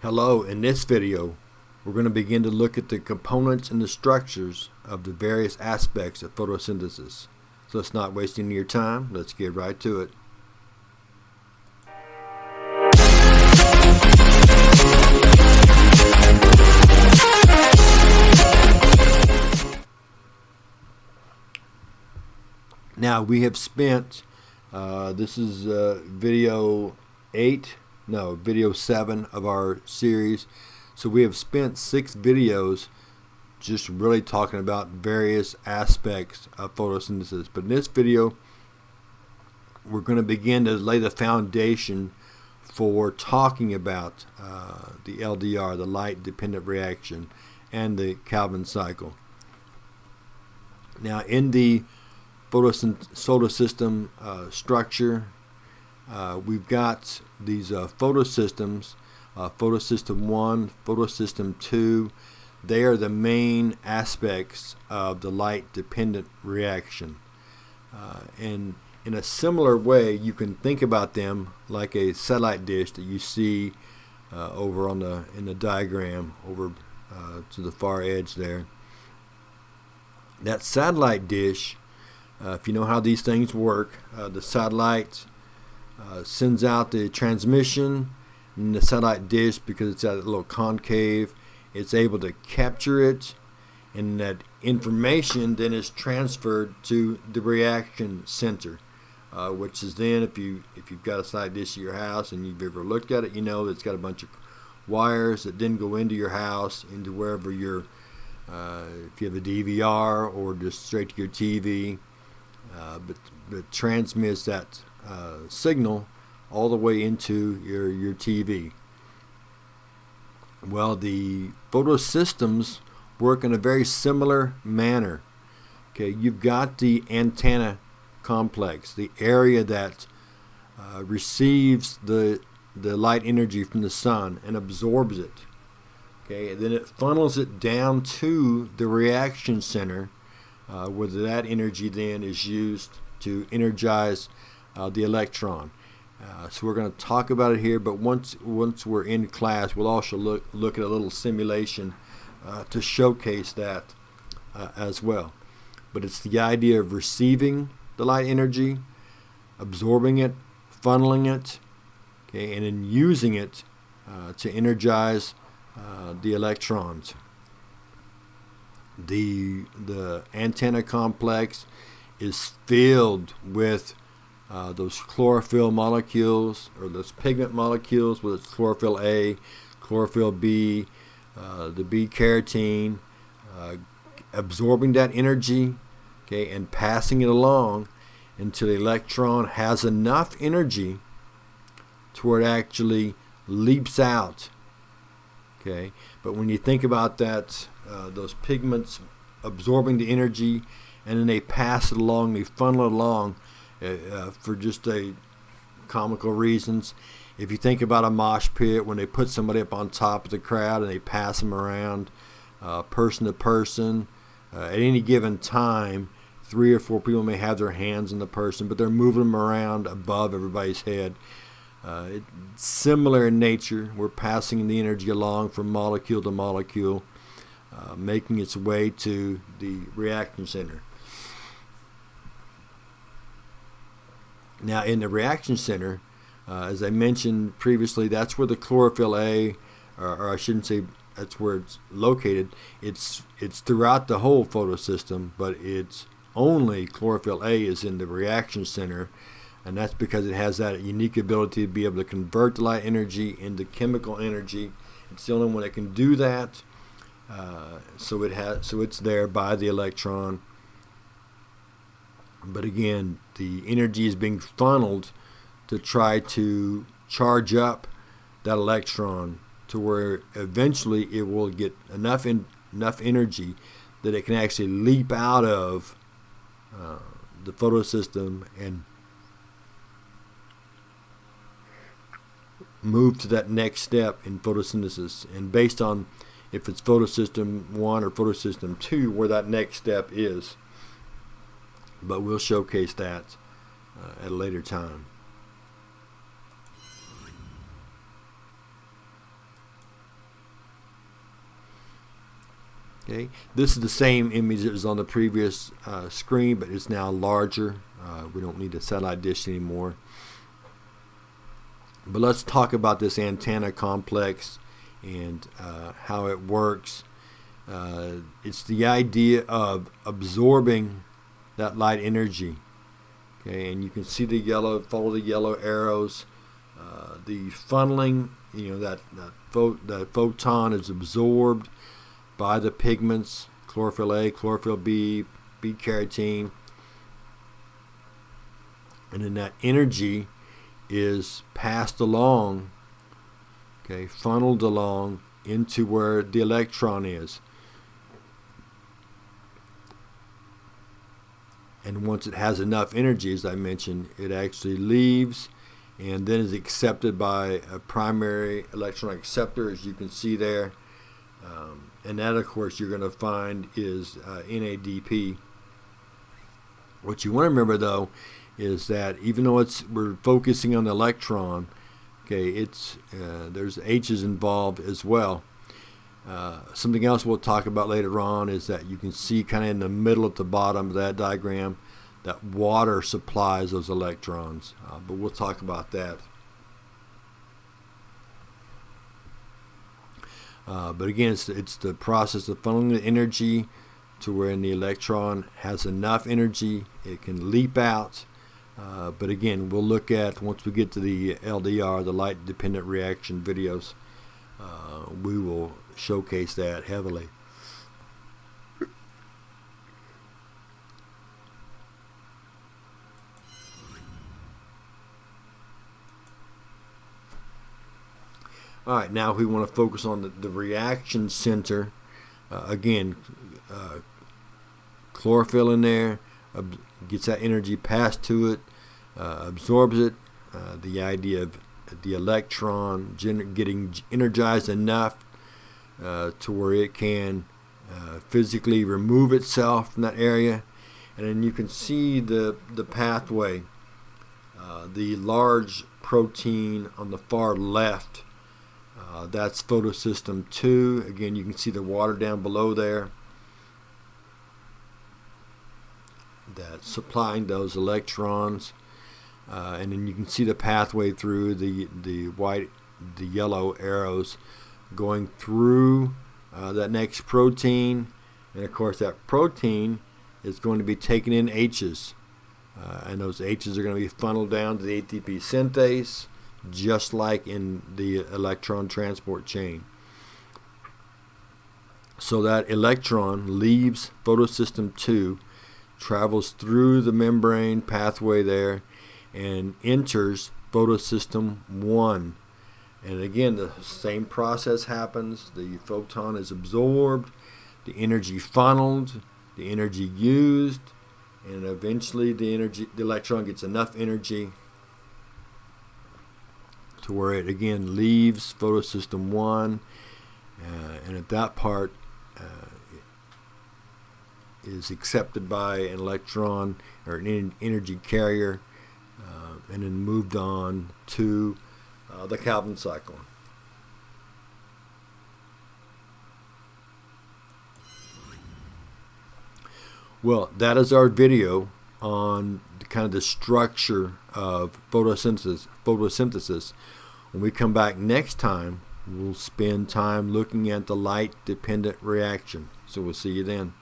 Hello, in this video we're going to begin to look at the components and the structures of the various aspects of photosynthesis. So let's not waste any of your time, let's get right to it. Now we have spent, this is video 7 of our series. So we have spent 6 videos just really talking about various aspects of photosynthesis. But in this video, we're going to begin to lay the foundation for talking about the LDR, the light dependent reaction, and the Calvin cycle. Now in the photosystem structure, we've got these photosystems, photosystem 1, photosystem 2. They are the main aspects of the light dependent reaction. And in a similar way, you can think about them like a satellite dish that you see over on in the diagram over to the far edge there. That satellite dish, if you know how these things work, the satellite sends out the transmission, and the satellite dish, because it's at a little concave, it's able to capture it, and that information then is transferred to the reaction center, which is then, if you've got a satellite dish at your house and you've ever looked at it, you know that it's got a bunch of wires that then go into your house, into wherever you're, if you have a DVR or just straight to your TV, but transmits that signal all the way into your TV. Well, the photosystems work in a very similar manner. Okay, you've got the antenna complex, the area that receives the light energy from the sun and absorbs it. Okay, and then it funnels it down to the reaction center, where that energy then is used to energize the electron. So we're going to talk about it here, but once we're in class, we'll also look at a little simulation to showcase that as well. But it's the idea of receiving the light energy, absorbing it, funneling it, okay, and then using it to energize the electrons. The antenna complex is filled with those chlorophyll molecules, or those pigment molecules, whether it's chlorophyll A, chlorophyll B, the B carotene, absorbing that energy, okay, and passing it along until the electron has enough energy to where it actually leaps out. Okay, but when you think about that, those pigments absorbing the energy, and then they pass it along, they funnel it along for just a comical reasons. If you think about a mosh pit, when they put somebody up on top of the crowd and they pass them around person to person, at any given time 3 or 4 people may have their hands on the person, but they're moving them around above everybody's head. It's similar in nature. We're passing the energy along from molecule to molecule, making its way to the reaction center. Now in the reaction center, as I mentioned previously, that's where the chlorophyll A, or I shouldn't say that's where it's located. It's throughout the whole photosystem, but it's only chlorophyll A is in the reaction center, and that's because it has that unique ability to be able to convert the light energy into chemical energy. It's the only one that can do that. So it's there by the electron. But again, the energy is being funneled to try to charge up that electron to where eventually it will get enough energy that it can actually leap out of the photosystem and move to that next step in photosynthesis. And based on if it's photosystem 1 or photosystem 2, where that next step is. But we'll showcase that at a later time. Okay, this is the same image that was on the previous screen, but it's now larger. We don't need a satellite dish anymore. But let's talk about this antenna complex and how it works. It's the idea of absorbing that light energy. Okay, and you can see the yellow, follow the yellow arrows. The funneling, that photon is absorbed by the pigments, chlorophyll A, chlorophyll B, B-carotene, and then that energy is passed along, okay, funneled along into where the electron is. And once it has enough energy, as I mentioned, it actually leaves and then is accepted by a primary electron acceptor, as you can see there. And that, of course, you're going to find is NADP. What you want to remember, though, is that even though we're focusing on the electron, okay, there's H's involved as well. Something else we'll talk about later on is that you can see kind of in the middle at the bottom of that diagram that water supplies those electrons, but we'll talk about that. But again, it's the process of funneling the energy to where the electron has enough energy, it can leap out. But again, we'll look at, once we get to the LDR, the light dependent reaction videos, we will showcase that heavily. All right, now we want to focus on the reaction center. Again, chlorophyll in there, gets that energy passed to it, absorbs it. The idea of the electron getting energized enough to where it can physically remove itself from that area. And then you can see the pathway. The large protein on the far left, that's photosystem 2. Again, you can see the water down below there that's supplying those electrons. And then you can see the pathway through the yellow arrows going through that next protein. And of course, that protein is going to be taking in H's. And those H's are going to be funneled down to the ATP synthase, just like in the electron transport chain. So that electron leaves photosystem 2, travels through the membrane pathway there, and enters photosystem 1. And again, the same process happens. The photon is absorbed, the energy funneled, the energy used, and eventually the electron gets enough energy to where it again leaves photosystem 1, and at that part is accepted by an electron or an energy carrier, and then moved on to the Calvin cycle. Well, that is our video on kind of the structure of photosynthesis. When we come back next time, we'll spend time looking at the light dependent reaction. So we'll see you then.